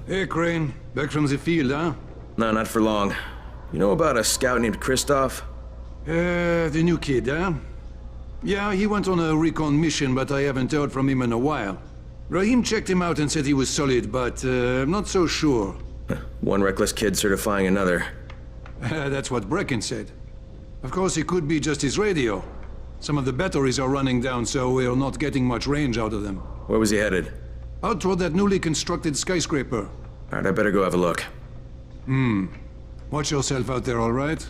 Hey, Crane. Back from the field, huh? No, not for long. You know about a scout named Christoph? The new kid, huh? Yeah, he went on a recon mission, but I haven't heard from him in a while. Rahim checked him out and said he was solid, but I'm not so sure. One reckless kid certifying another. That's what Brecken said. Of course, it could be just his radio. Some of the batteries are running down, so we're not getting much range out of them. Where was he headed? Out toward that newly constructed skyscraper. Alright, I better go have a look. Watch yourself out there, all right?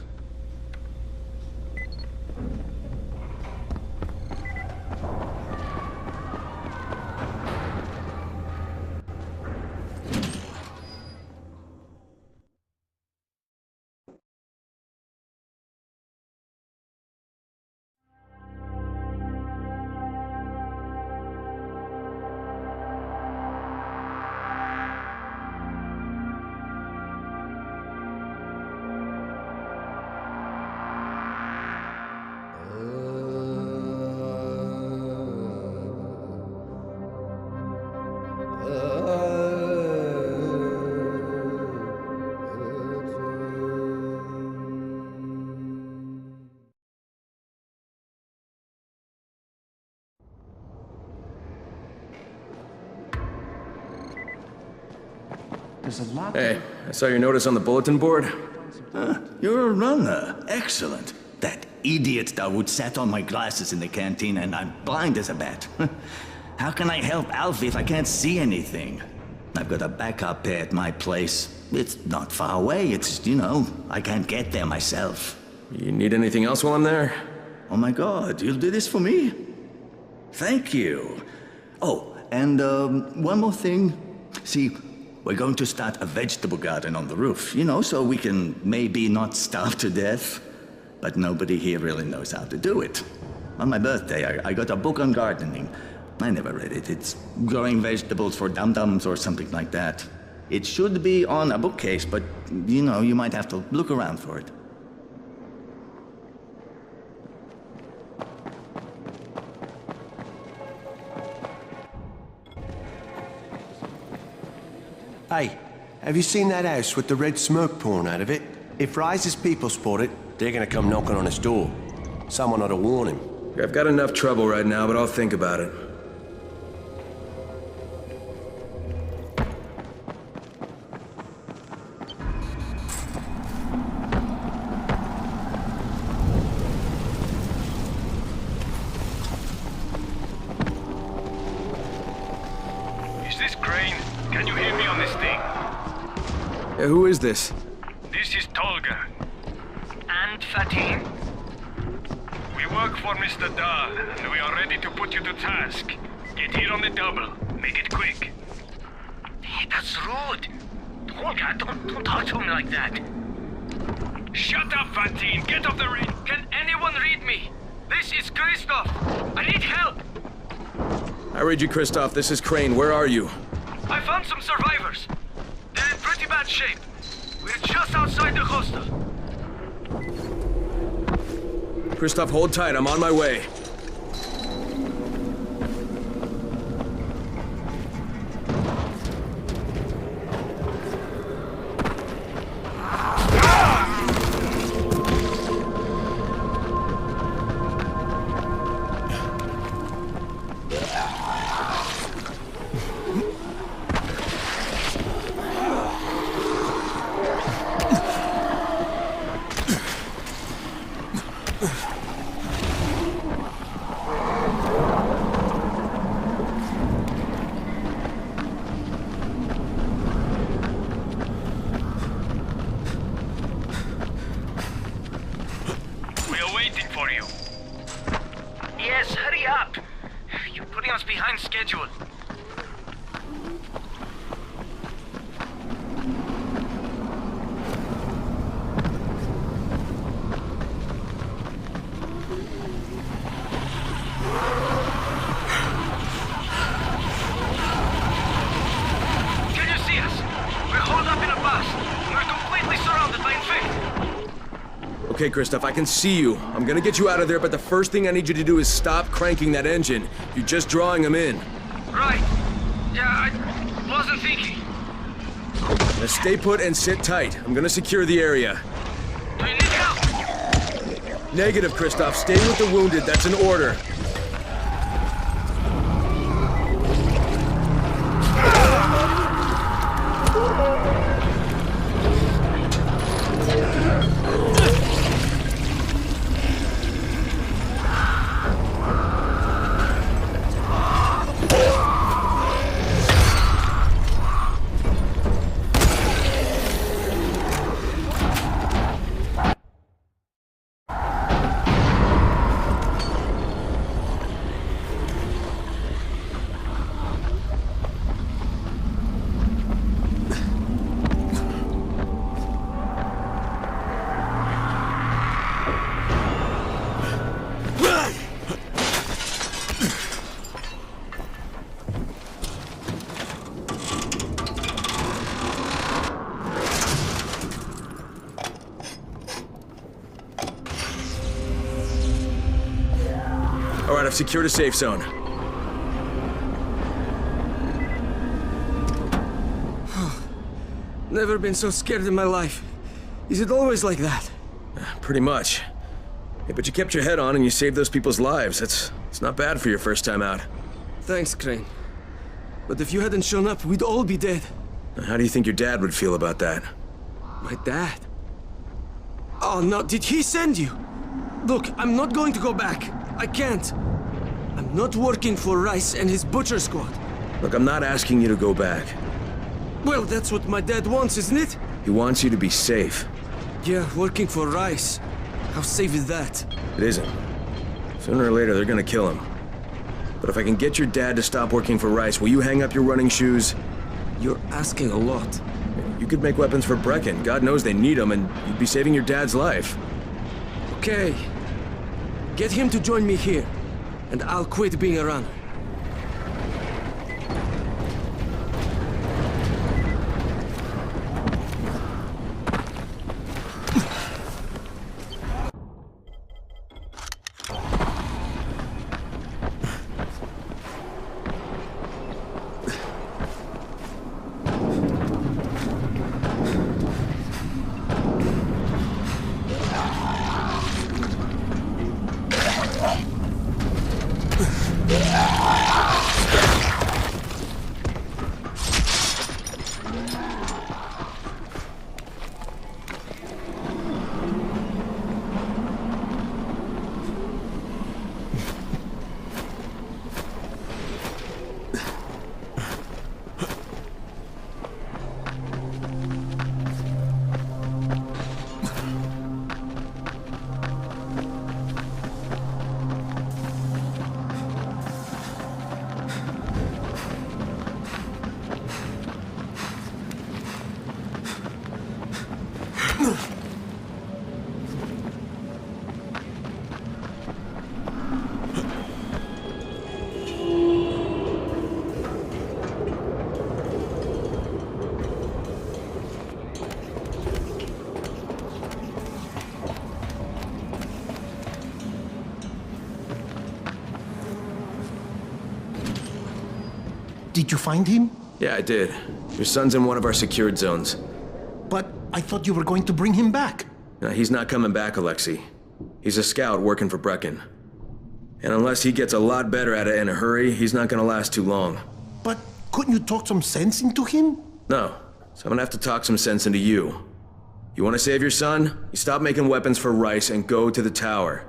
Hey, I saw your notice on the bulletin board. You're a runner. Excellent. That idiot Dawood sat on my glasses in the canteen and I'm blind as a bat. How can I help Alfie if I can't see anything? I've got a backup pair at my place. It's not far away. It's, I can't get there myself. You need anything else while I'm there? Oh my God, you'll do this for me? Thank you. Oh, and one more thing. See, we're going to start a vegetable garden on the roof, so we can maybe not starve to death. But nobody here really knows how to do it. On my birthday, I got a book on gardening. I never read it. It's growing vegetables for dum-dums or something like that. It should be on a bookcase, but, you might have to look around for it. Hey, have you seen that house with the red smoke pouring out of it? If Rise's people spot it, they're gonna come knocking on his door. Someone ought to warn him. I've got enough trouble right now, but I'll think about it. Is this Crane? Can you hear me on this thing? Yeah, who is this? This is Tolga. And Fatin. We work for Mr. Dahl, and we are ready to put you to task. Get here on the double. Make it quick. Hey, that's rude. Tolga, don't talk to him like that. Shut up, Fatin! Get off the ring! Can anyone read me? This is Christoph. I need help. I read you, Christoph. This is Crane. Where are you? I found some survivors. They're in pretty bad shape. We're just outside the hostel. Christoph, hold tight. I'm on my way. Yes, hurry up. You're putting us behind schedule. Can you see us? We're holed up in a bus. We're completely surrounded by infected. Okay, Christoph, I can see you. I'm gonna get you out of there, but the first thing I need you to do is stop cranking that engine. You're just drawing them in. Right. Yeah, I wasn't thinking. Now stay put and sit tight. I'm gonna secure the area. Do you need help? Negative, Kristoff. Stay with the wounded. That's an order. All right, I've secured a safe zone. Never been so scared in my life. Is it always like that? Pretty much. Yeah, but you kept your head on and you saved those people's lives. It's not bad for your first time out. Thanks, Crane. But if you hadn't shown up, we'd all be dead. How do you think your dad would feel about that? My dad? Oh no, did he send you? Look, I'm not going to go back. I can't. I'm not working for Rice and his butcher squad. Look, I'm not asking you to go back. Well, that's what my dad wants, isn't it? He wants you to be safe. Yeah, working for Rice. How safe is that? It isn't. Sooner or later, they're gonna kill him. But if I can get your dad to stop working for Rice, will you hang up your running shoes? You're asking a lot. You could make weapons for Brecken. God knows they need them, and you'd be saving your dad's life. Okay. Get him to join me here, and I'll quit being a runner. Did you find him? Yeah, I did. Your son's in one of our secured zones. But I thought you were going to bring him back. No, he's not coming back, Alexei. He's a scout working for Brecken. And unless he gets a lot better at it in a hurry, he's not gonna last too long. But couldn't you talk some sense into him? No, so I'm gonna have to talk some sense into you. You wanna save your son? You stop making weapons for Rice and go to the tower.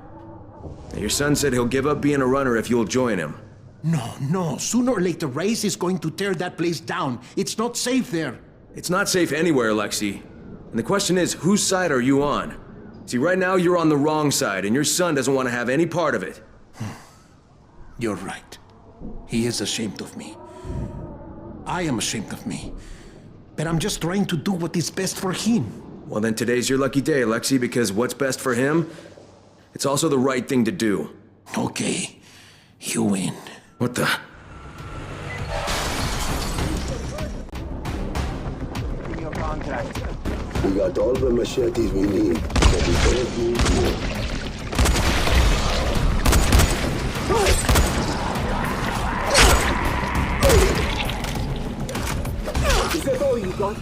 Now, your son said he'll give up being a runner if you'll join him. No. Sooner or later, Rice is going to tear that place down. It's not safe there. It's not safe anywhere, Alexei. And the question is, whose side are you on? See, right now you're on the wrong side, and your son doesn't want to have any part of it. You're right. He is ashamed of me. I am ashamed of me. But I'm just trying to do what is best for him. Well, then today's your lucky day, Alexei, because what's best for him, it's also the right thing to do. Okay, you win. What the? We got all the machetes we need, but we don't need more. Is that all you got?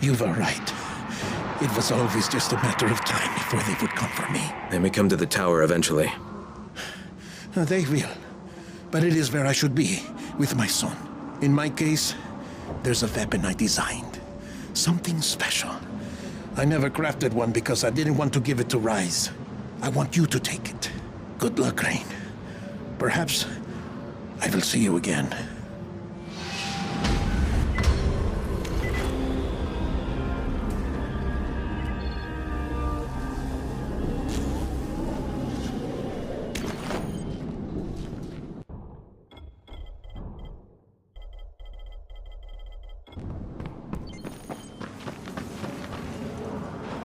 You were right. It was always just a matter of time before they would come for me. They may come to the tower eventually. They will. But it is where I should be, with my son. In my case, there's a weapon I designed. Something special. I never crafted one because I didn't want to give it to Rise. I want you to take it. Good luck, Rain. Perhaps I will see you again.